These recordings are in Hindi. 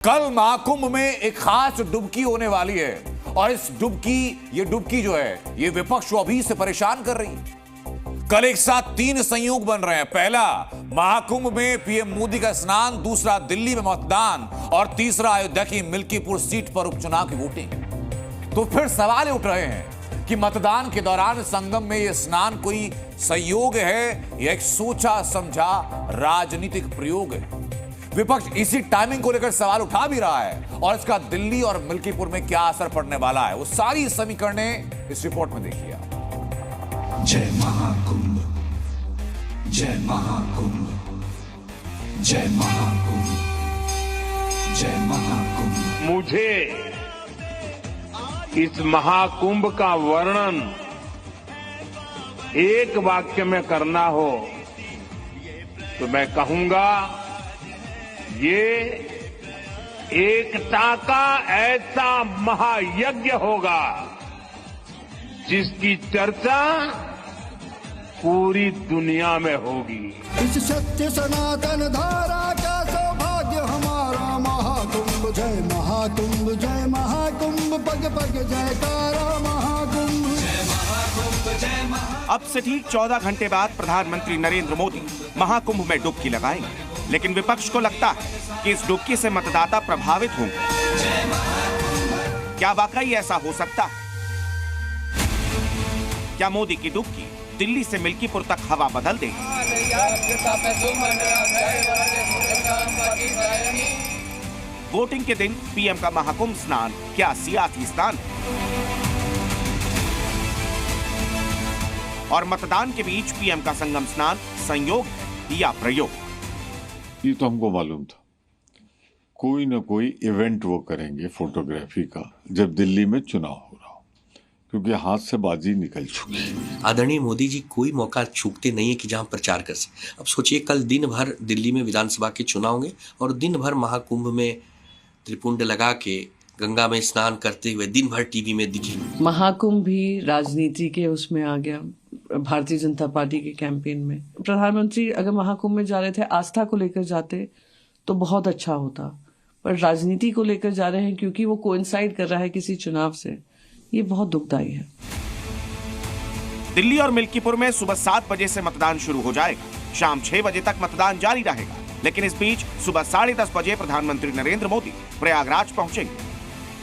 कल महाकुंभ में एक खास डुबकी होने वाली है और इस डुबकी जो है ये विपक्ष को अभी से परेशान कर रही है। कल एक साथ तीन संयोग बन रहे हैं। पहला, महाकुंभ में पीएम मोदी का स्नान, दूसरा दिल्ली में मतदान और तीसरा अयोध्या की मिल्कीपुर सीट पर उपचुनाव की वोटिंग। तो फिर सवाल उठ रहे हैं कि मतदान के दौरान संगम में यह स्नान कोई संयोग है या एक सोचा समझा राजनीतिक प्रयोग है। विपक्ष इसी टाइमिंग को लेकर सवाल उठा भी रहा है और इसका दिल्ली और मिल्कीपुर में क्या असर पड़ने वाला है, वो सारी समीकरणें इस रिपोर्ट में देखिए। जय महाकुंभ, जय महाकुंभ, जय महाकुंभ, जय महाकुंभ। मुझे इस महाकुंभ का वर्णन एक वाक्य में करना हो तो मैं कहूंगा, ये एकता का ऐसा महायज्ञ होगा जिसकी चर्चा पूरी दुनिया में होगी। इस सत्य सनातन धारा का सौभाग्य हमारा महाकुंभ। जय महाकुंभ, जय महाकुंभ, पग पग जयकारा महाकुंभ। जय महाकुंभ, जय महाकुंभ। अब से ठीक 14 घंटे बाद प्रधानमंत्री नरेंद्र मोदी महाकुंभ में डुबकी लगाएंगे, लेकिन विपक्ष को लगता है कि इस डुबकी से मतदाता प्रभावित होंगे। क्या वाकई ऐसा हो सकता है? क्या मोदी की डुबकी दिल्ली से मिल्कीपुर तक हवा बदल देगी? वोटिंग के दिन पीएम का महाकुंभ स्नान क्या सियासी स्नान है? और मतदान के बीच पीएम का संगम स्नान संयोग है या प्रयोग? ये तो हमको मालूम था, कोई ना कोई इवेंट वो करेंगे फोटोग्राफी का जब दिल्ली में चुनाव हो रहा हो, क्योंकि हाथ से बाजी निकल चुकी है। आदरणीय मोदी जी कोई मौका चूकते नहीं है कि जहां प्रचार कर सके। अब सोचिए, कल दिन भर दिल्ली में विधानसभा के चुनाव होंगे और दिन भर महाकुंभ में त्रिपुंड लगा के गंगा में स्नान करते हुए दिन भर टीवी में दिखेंगे। महाकुंभ भी राजनीति के उसमें आ गया, भारतीय जनता पार्टी के कैंपेन में। प्रधानमंत्री अगर महाकुंभ में जा रहे थे आस्था को लेकर जाते तो बहुत अच्छा होता, पर राजनीति को लेकर जा रहे हैं क्योंकि वो कोइंसाइड कर रहा है किसी चुनाव से, ये बहुत दुखदायी है। दिल्ली और मिल्कीपुर में सुबह 7 बजे से मतदान शुरू हो जाएगा, शाम 6 बजे तक मतदान जारी रहेगा। लेकिन इस बीच सुबह 10:30 बजे प्रधानमंत्री नरेंद्र मोदी प्रयागराज पहुंचेंगे।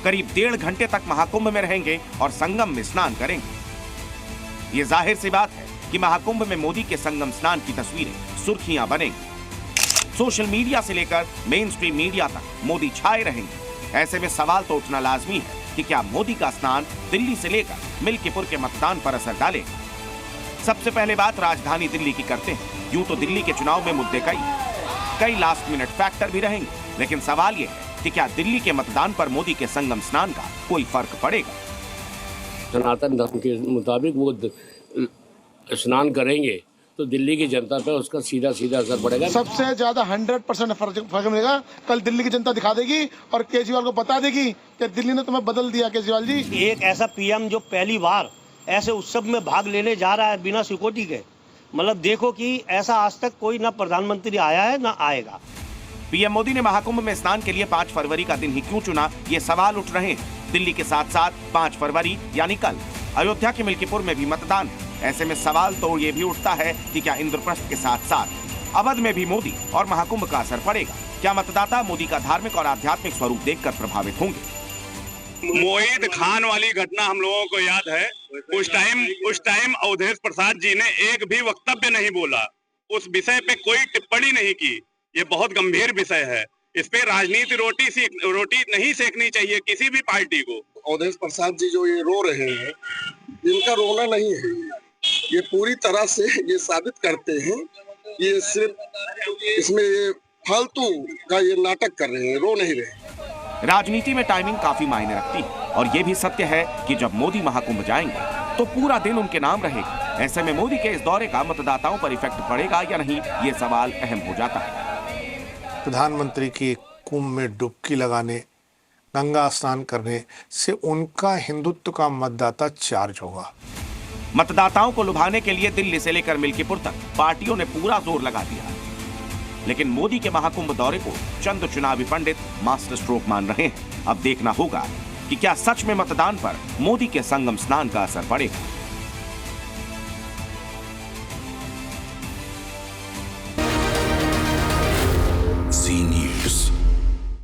करीब 1.5 घंटे तक महाकुंभ में रहेंगे और संगम में स्नान करेंगे। ये जाहिर सी बात है कि महाकुंभ में मोदी के संगम स्नान की तस्वीरें सुर्खियां बनेंगी। सोशल मीडिया से लेकर मेन स्ट्रीम मीडिया तक मोदी छाए रहेंगे। ऐसे में सवाल तो उठना लाजमी है कि क्या मोदी का स्नान दिल्ली से लेकर मिल्कीपुर के मतदान पर असर डालेगा? सबसे पहले बात राजधानी दिल्ली की करते हैं। यूं तो दिल्ली के चुनाव में मुद्दे कई लास्ट मिनट फैक्टर भी रहेंगे, लेकिन सवाल ये है कि क्या दिल्ली के मतदान पर मोदी के संगम स्नान का कोई फर्क पड़ेगा? सनातन धर्म के मुताबिक वो स्नान करेंगे तो दिल्ली की जनता पे उसका सीधा असर पड़ेगा। सबसे ज्यादा 100% फर्क मिलेगा। कल दिल्ली की जनता दिखा देगी और केजरीवाल को बता देगी कि दिल्ली ने तुम्हें बदल दिया। केजरीवाल जी, एक ऐसा पीएम जो पहली बार ऐसे उत्सव में भाग लेने जा रहा है बिना सिक्योरिटी के, मतलब देखो कि ऐसा आज तक कोई ना प्रधानमंत्री आया है ना आएगा। पीएम मोदी ने महाकुंभ में स्नान के लिए 5 फरवरी का दिन ही क्यों चुना, ये सवाल उठ रहे हैं। दिल्ली के साथ साथ 5 फरवरी यानी कल अयोध्या के मिल्कीपुर में भी मतदान है। ऐसे में सवाल तो ये भी उठता है कि क्या इंद्रप्रस्थ के साथ साथ अवध में भी मोदी और महाकुंभ का असर पड़ेगा? क्या मतदाता मोदी का धार्मिक और आध्यात्मिक स्वरूप देखकर प्रभावित होंगे? मोहित खान वाली घटना हम लोगों को याद है। उस टाइम अवधेश प्रसाद जी ने एक भी वक्तव्य नहीं बोला, उस विषय पे कोई टिप्पणी नहीं की। ये बहुत गंभीर विषय है, इस पे राजनीति रोटी नहीं सेकनी चाहिए किसी भी पार्टी को। अवधेश प्रसाद जी जो ये रो रहे हैं, इनका रोना नहीं है, ये पूरी तरह से ये साबित करते हैं ये सिर्फ इसमें ये फालतू का ये नाटक कर रहे हैं, रो नहीं रहे। राजनीति में टाइमिंग काफी मायने रखती है और ये भी सत्य है कि जब मोदी महाकुंभ जाएंगे तो पूरा दिन उनके नाम रहेगा। ऐसे में मोदी के इस दौरे का मतदाताओं पर इफेक्ट पड़ेगा या नहीं, ये सवाल अहम हो जाता है। प्रधानमंत्री की कुंभ में डुबकी लगाने, गंगा स्नान करने से उनका हिंदुत्व का मतदाता चार्ज होगा। मतदाताओं को लुभाने के लिए दिल्ली से लेकर मिल्कीपुर तक पार्टियों ने पूरा जोर लगा दिया। लेकिन मोदी के महाकुंभ दौरे को चंद चुनावी पंडित मास्टर स्ट्रोक मान रहे हैं। अब देखना होगा कि क्या सच में मतदान पर मोदी के संगम स्नान का असर पड़ेगा।